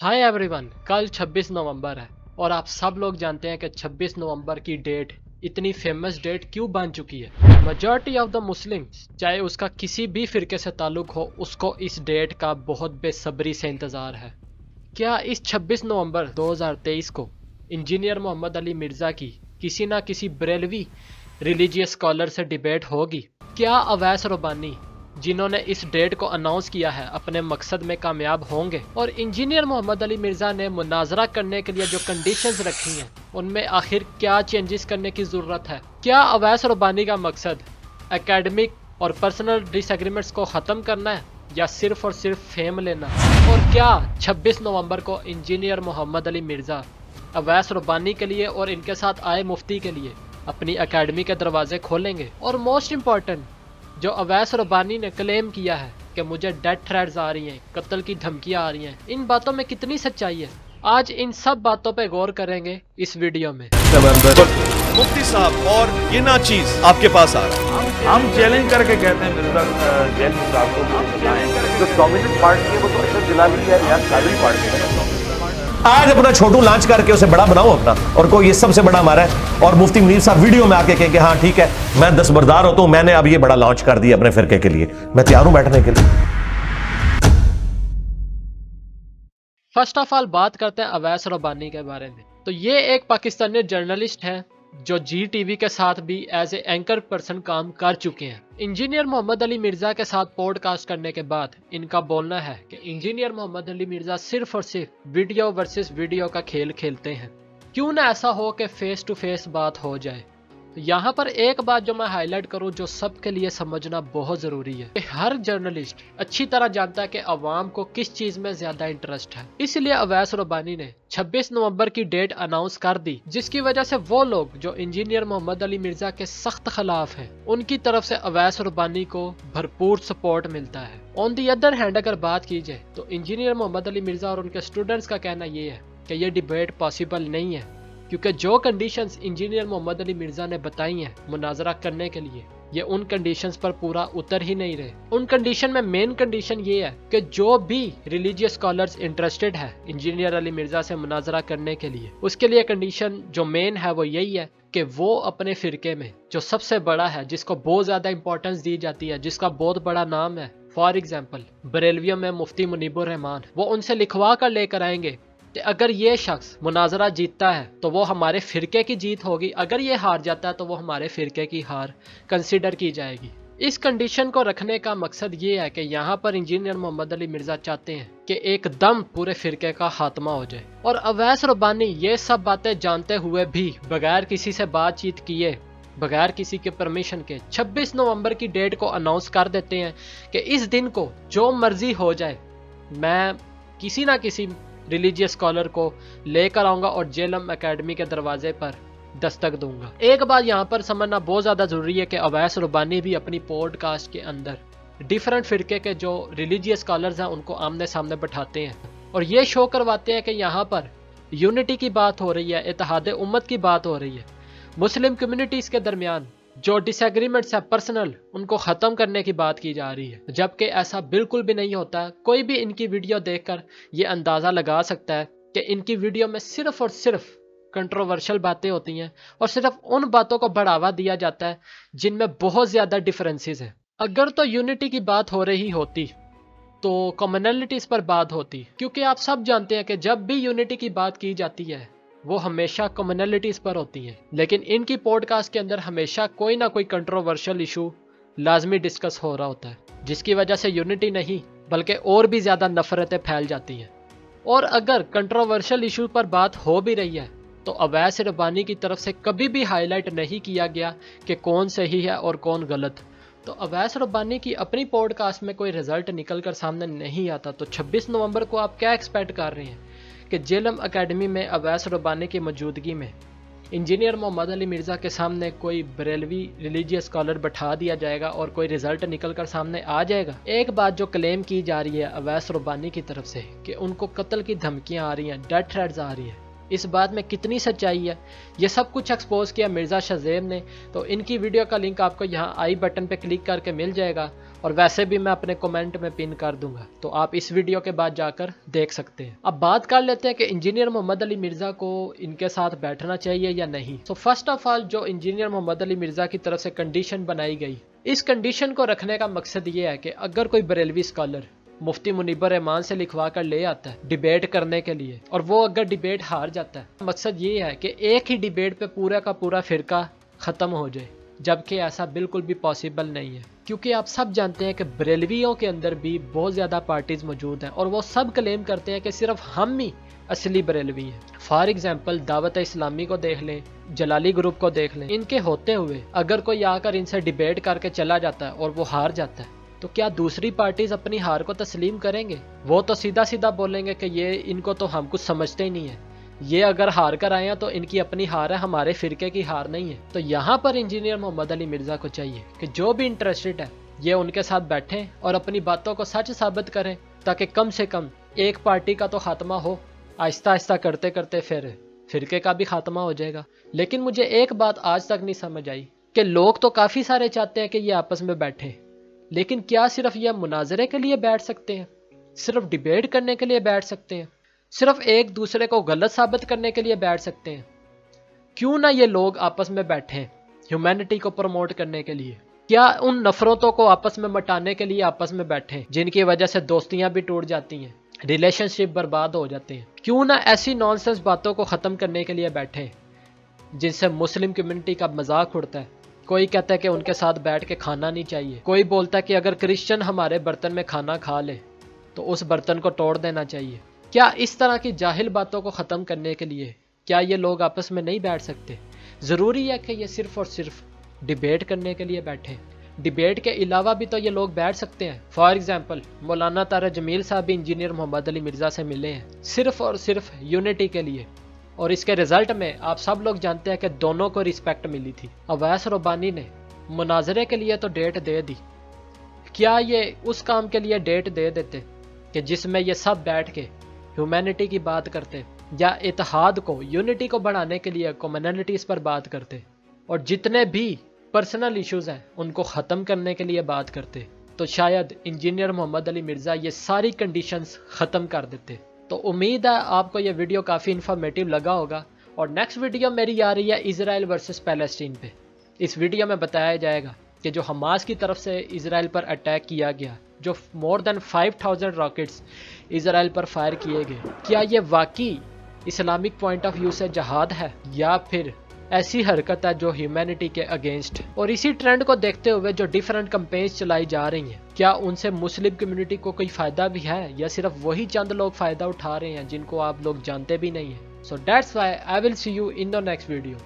Hi everyone, कल 26 नवंबर है और आप सब लोग जानते हैं कि 26 नवंबर की डेट इतनी फेमस डेट क्यों बन चुकी है। मेजॉरिटी ऑफ द मुस्लिम्स, चाहे उसका किसी भी फिरके से ताल्लुक हो, उसको इस डेट का बहुत बेसब्री से इंतज़ार है। क्या इस 26 नवंबर 2023 को इंजीनियर मोहम्मद अली मिर्ज़ा की किसी ना किसी बरेलवी रिलीजियस स्कॉलर से डिबेट होगी? क्या अवैस रब्बानी, जिन्होंने इस डेट को अनाउंस किया है, अपने मकसद में कामयाब होंगे? और इंजीनियर मोहम्मद अली मिर्ज़ा ने मुनाजरा करने के लिए जो कंडीशंस रखी हैं, उनमें आखिर क्या चेंजेस करने की ज़रूरत है? क्या अवैस रब्बानी का मकसद एकेडमिक और पर्सनल डिसएग्रीमेंट्स को ख़त्म करना है या सिर्फ और सिर्फ फेम लेना? और क्या 26 नवंबर को इंजीनियर मोहम्मद अली मिर्ज़ा अवैस रब्बानी के लिए और इनके साथ आए मुफ्ती के लिए अपनी एकेडमी के दरवाजे खोलेंगे? और मोस्ट इम्पॉर्टेंट, जो अवैस रब्बानी ने क्लेम किया है कि मुझे डेथ थ्रेट्स आ रही हैं, कत्ल की धमकियां आ रही हैं, इन बातों में कितनी सच्चाई है? आज इन सब बातों पे गौर करेंगे इस वीडियो में। मुफ्ती साहब और ये ना चीज आपके पास आ रहा है। हम चैलेंज करके कहते हैं मिर्जा जैन साहब को, जो कम्युनिस्ट पार्टी है वो तो अशरफ जलाली है या कादरी पार्टी है। आज अपना छोटू लॉन्च करके उसे बड़ा बनाओ अपना, और कोई ये सबसे बड़ा हमारा है, और मुफ्ती मुनीर साहब वीडियो में आके कहें कि हाँ ठीक है मैं दस्तबरदार होता हूं, मैंने अब ये बड़ा लॉन्च कर दिया अपने फिरके के लिए, मैं तैयार हूं बैठने के लिए। फर्स्ट ऑफ ऑल बात करते हैं अवैस रब्बानी के बारे में। तो ये एक पाकिस्तानी जर्नलिस्ट हैं जो जी टीवी के साथ भी एज ए एंकर पर्सन काम कर चुके हैं। इंजीनियर मोहम्मद अली मिर्ज़ा के साथ पॉडकास्ट करने के बाद इनका बोलना है कि इंजीनियर मोहम्मद अली मिर्ज़ा सिर्फ और सिर्फ वीडियो वर्सेस वीडियो का खेल खेलते हैं। क्यों ना ऐसा हो कि फेस टू फेस बात हो जाए। तो यहाँ पर एक बात जो मैं हाईलाइट करूँ, जो सबके लिए समझना बहुत ज़रूरी है कि हर जर्नलिस्ट अच्छी तरह जानता है कि अवाम को किस चीज़ में ज़्यादा इंटरेस्ट है। इसलिए अवैस रब्बानी ने 26 नवंबर की डेट अनाउंस कर दी, जिसकी वजह से वो लोग जो इंजीनियर मोहम्मद अली मिर्ज़ा के सख्त खिलाफ हैं, उनकी तरफ से अवैस रब्बानी को भरपूर सपोर्ट मिलता है। ऑन दी अदर हैंड अगर बात की जाए तो इंजीनियर मोहम्मद अली मिर्ज़ा और उनके स्टूडेंट्स का कहना ये है कि ये डिबेट पॉसिबल नहीं है, क्योंकि जो कंडीशंस इंजीनियर मोहम्मद अली मिर्ज़ा ने बताई हैं मुनाजरा करने के लिए, ये उन कंडीशंस पर पूरा उतर ही नहीं रहे। उन कंडीशन में मेन कंडीशन ये है कि जो भी रिलीजियस स्कॉलर्स इंटरेस्टेड है इंजीनियर अली मिर्ज़ा से मुनाजरा करने के लिए, उसके लिए कंडीशन जो मेन है वो यही है कि वो अपने फिरके में जो सबसे बड़ा है, जिसको बहुत ज़्यादा इंपॉर्टेंस दी जाती है, जिसका बहुत बड़ा नाम है, फॉर एग्जाम्पल बरेलवियों में मुफ्ती मुनीबुर रहमान, वो उनसे लिखवा कर लेकर आएंगे कि अगर ये शख्स मुनाजरा जीतता है तो वो हमारे फिरके की जीत होगी, अगर ये हार जाता है तो वो हमारे फिरके की हार कंसिडर की जाएगी। इस कंडीशन को रखने का मकसद ये है कि यहाँ पर इंजीनियर मोहम्मद अली मिर्ज़ा चाहते हैं कि एकदम पूरे फिरके का खात्मा हो जाए। और अवैस रब्बानी ये सब बातें जानते हुए भी बगैर किसी से बातचीत किए, बगैर किसी के परमिशन के 26 नवंबर की डेट को अनाउंस कर देते हैं कि इस दिन को जो मर्जी हो जाए, मैं किसी ना किसी रिलीजियस स्कॉलर को लेकर आऊंगा और जेलम एकेडमी के दरवाजे पर दस्तक दूंगा। एक बात यहाँ पर समझना बहुत ज़्यादा ज़रूरी है कि अवैस रब्बानी भी अपनी पॉडकास्ट के अंदर डिफरेंट फिरके के जो रिलीजियस स्कॉलर्स हैं उनको आमने सामने बैठाते हैं और ये शो करवाते हैं कि यहाँ पर यूनिटी की बात हो रही है, इत्तेहाद उम्मत की बात हो रही है, मुस्लिम कम्युनिटीज़ के दरमियान जो डिसएग्रीमेंट्स है पर्सनल, उनको ख़त्म करने की बात की जा रही है, जबकि ऐसा बिल्कुल भी नहीं होता। कोई भी इनकी वीडियो देखकर ये अंदाज़ा लगा सकता है कि इनकी वीडियो में सिर्फ और सिर्फ कंट्रोवर्शियल बातें होती हैं और सिर्फ उन बातों को बढ़ावा दिया जाता है जिनमें बहुत ज़्यादा डिफरेंसेस हैं। अगर तो यूनिटी की बात हो रही होती तो कॉमनैलिटीज़ पर बात होती, क्योंकि आप सब जानते हैं कि जब भी यूनिटी की बात की जाती है वो हमेशा कम्युनलिटीज़ पर होती हैं, लेकिन इनकी पॉडकास्ट के अंदर हमेशा कोई ना कोई कंट्रोवर्शियल इशू लाजमी डिस्कस हो रहा होता है, जिसकी वजह से यूनिटी नहीं बल्कि और भी ज़्यादा नफरतें फैल जाती हैं। और अगर कंट्रोवर्शियल इशू पर बात हो भी रही है तो अवैस रब्बानी की तरफ से कभी भी हाईलाइट नहीं किया गया कि कौन सही है और कौन गलत। तो अवैस रब्बानी की अपनी पॉडकास्ट में कोई रिजल्ट निकल कर सामने नहीं आता, तो 26 नवंबर को आप क्या एक्सपेक्ट कर रहे हैं कि जेलम एकेडमी में अवैस रब्बानी की मौजूदगी में इंजीनियर मोहम्मद अली मिर्ज़ा के सामने कोई बरेलवी रिलीजियस स्कॉलर बैठा दिया जाएगा और कोई रिजल्ट निकल कर सामने आ जाएगा? एक बात जो क्लेम की जा रही है अवैस रब्बानी की तरफ से कि उनको कत्ल की धमकियां आ रही हैं, डेथ थ्रेट्स आ रही है, اس بات میں کتنی سچائی ہے، یہ سب کچھ ایکسپوز کیا مرزا شہزیب نے. تو ان کی ویڈیو کا لنک آپ کو یہاں آئی بٹن پہ کلک کر کے مل جائے گا، اور ویسے بھی میں اپنے کومنٹ میں پن کر دوں گا، تو آپ اس ویڈیو کے بعد جا کر دیکھ سکتے ہیں. اب بات کر لیتے ہیں کہ انجینئر محمد علی مرزا کو ان کے ساتھ بیٹھنا چاہیے یا نہیں. تو فرسٹ آف آل جو انجینئر محمد علی مرزا کی طرف سے کنڈیشن بنائی گئی، اس کنڈیشن کو رکھنے کا مقصد یہ ہے کہ اگر کوئی بریلوی اسکالر مفتی منیب الرحمان سے لکھوا کر لے آتا ہے ڈیبیٹ کرنے کے لیے، اور وہ اگر ڈیبیٹ ہار جاتا ہے، مقصد یہ ہے کہ ایک ہی ڈیبیٹ پہ پورا کا پورا فرقہ ختم ہو جائے، جبکہ ایسا بالکل بھی پاسبل نہیں ہے. کیونکہ آپ سب جانتے ہیں کہ بریلویوں کے اندر بھی بہت زیادہ پارٹیز موجود ہیں، اور وہ سب کلیم کرتے ہیں کہ صرف ہم ہی اصلی بریلوی ہیں. فار ایگزامپل دعوت اسلامی کو دیکھ لیں، جلالی گروپ کو دیکھ لیں. ان کے ہوتے ہوئے اگر کوئی آ کر ان سے ڈیبیٹ کر کے چلا جاتا ہے اور وہ ہار جاتا ہے، تو کیا دوسری پارٹیز اپنی ہار کو تسلیم کریں گے؟ وہ تو سیدھا سیدھا بولیں گے کہ یہ ان کو تو ہم کچھ سمجھتے ہی نہیں ہے، یہ اگر ہار کر آئے ہیں تو ان کی اپنی ہار ہے، ہمارے فرقے کی ہار نہیں ہے. تو یہاں پر انجینئر محمد علی مرزا کو چاہیے کہ جو بھی انٹرسٹڈ ہے یہ ان کے ساتھ بیٹھیں اور اپنی باتوں کو سچ ثابت کریں، تاکہ کم سے کم ایک پارٹی کا تو خاتمہ ہو. آہستہ آہستہ کرتے کرتے پھر فرقے کا بھی خاتمہ ہو جائے گا. لیکن مجھے ایک بات آج تک نہیں سمجھ آئی کہ لوگ تو کافی سارے چاہتے ہیں کہ یہ آپس میں بیٹھیں، لیکن کیا صرف یہ مناظرے کے لیے بیٹھ سکتے ہیں؟ صرف ڈیبیٹ کرنے کے لیے بیٹھ سکتے ہیں؟ صرف ایک دوسرے کو غلط ثابت کرنے کے لیے بیٹھ سکتے ہیں؟ کیوں نہ یہ لوگ آپس میں بیٹھیں ہیومینٹی کو پروموٹ کرنے کے لیے؟ کیا ان نفرتوں کو آپس میں مٹانے کے لیے آپس میں بیٹھیں جن کی وجہ سے دوستیاں بھی ٹوٹ جاتی ہیں، ریلیشن شپ برباد ہو جاتے ہیں؟ کیوں نہ ایسی نان سینس باتوں کو ختم کرنے کے لیے بیٹھیں جن سے مسلم کمیونٹی کا مذاق اڑتا ہے؟ کوئی کہتا ہے کہ ان کے ساتھ بیٹھ کے کھانا نہیں چاہیے، کوئی بولتا ہے کہ اگر کرسچن ہمارے برتن میں کھانا کھا لے تو اس برتن کو توڑ دینا چاہیے. کیا اس طرح کی جاہل باتوں کو ختم کرنے کے لیے کیا یہ لوگ آپس میں نہیں بیٹھ سکتے؟ ضروری ہے کہ یہ صرف اور صرف ڈیبیٹ کرنے کے لیے بیٹھیں؟ ڈیبیٹ کے علاوہ بھی تو یہ لوگ بیٹھ سکتے ہیں. فار ایگزامپل مولانا طارق جمیل صاحب بھی انجینئر محمد علی مرزا سے ملے ہیں صرف اور صرف یونٹی کے لیے، اور اس کے رزلٹ میں آپ سب لوگ جانتے ہیں کہ دونوں کو رسپیکٹ ملی تھی. اویس ربانی نے مناظرے کے لیے تو ڈیٹ دے دی، کیا یہ اس کام کے لیے ڈیٹ دے دیتے کہ جس میں یہ سب بیٹھ کے ہیومینٹی کی بات کرتے، یا اتحاد کو، یونٹی کو بڑھانے کے لیے کمیونٹیز پر بات کرتے، اور جتنے بھی پرسنل ایشوز ہیں ان کو ختم کرنے کے لیے بات کرتے؟ تو شاید انجینئر محمد علی مرزا یہ ساری کنڈیشنز ختم کر دیتے. تو امید ہے آپ کو یہ ویڈیو کافی انفارمیٹیو لگا ہوگا، اور نیکسٹ ویڈیو میری آ رہی ہے اسرائیل ورسز پیلسٹین پہ. اس ویڈیو میں بتایا جائے گا کہ جو حماس کی طرف سے اسرائیل پر اٹیک کیا گیا، جو مور دین 5000 راکٹس اسرائیل پر فائر کیے گئے، کیا یہ واقعی اسلامک پوائنٹ آف ویو سے جہاد ہے یا پھر ایسی حرکت ہے جو ہیومینٹی کے اگینسٹ؟ اور اسی ٹرینڈ کو دیکھتے ہوئے جو ڈیفرنٹ کمپینز چلائی جا رہی ہیں، کیا ان سے مسلم کمیونٹی کو کوئی فائدہ بھی ہے یا صرف وہی چند لوگ فائدہ اٹھا رہے ہیں جن کو آپ لوگ جانتے بھی نہیں ہیں؟ So that's why I will see you in the next video.